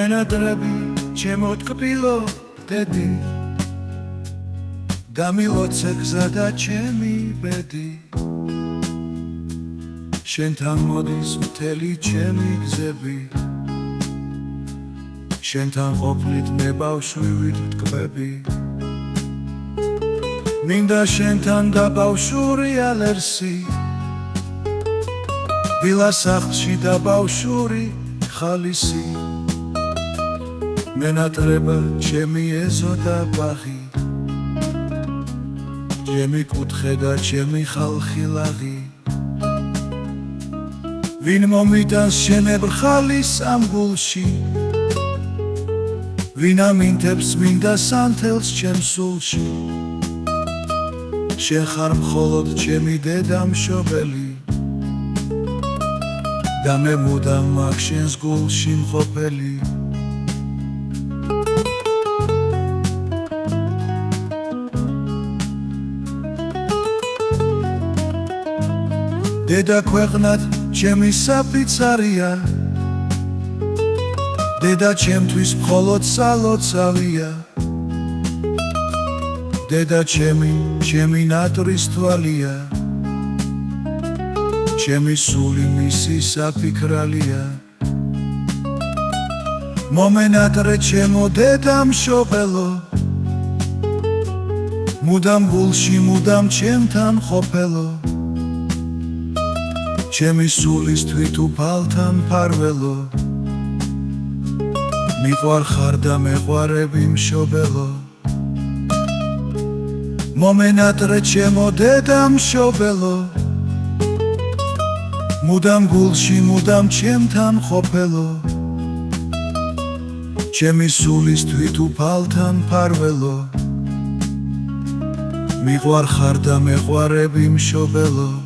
მენატრები ჩემო ტკბილო დედი დამილოცე გზა და ჩემი ბედი შენთან მოდის მთელი ჩემი გზები შენთან ყოფნით მე ბავშვივით ვტკბები მინდა შენთან დაბავშვური ალერსი ვილა სახლში დაბავშვური ხალისი მენატრება ჩემი ეზო და ბაღი ჩემი კუთხე და ჩემი ხალხი ლაღი ვინ მომიტანს შენებრ ხალის ამ გულში ვინ ამინთებს მინდა სანთელს ჩემ სულში შენ ხარ მხოლოდ ჩემი დედა მშობელი და მე მუდამ აქ შენს გულში მყოფელი დედა ქვეყნად ჩემი საფიცარია დედა ჩემთვის მხოლოდ სალოცავია დედა ჩემი ნატრის თვალია ჩემი სული მისი საფიქრალია მომენატრე ჩემო დედა მშობელო მუდამ გულში მუდამ ჩემთან ყოფელო ჩემი სულის თვითუფალთან ფარველო მიყვარ ხარ და მეყვარები მშობელო მომენატრე ჩემო დედა მშობელო მუდამ გულში მუდამ ჩემთან ყოფელო ჩემი სულის თვითუფალთან ფარველო მიყვარ ხარ და მეყვარები მშობელო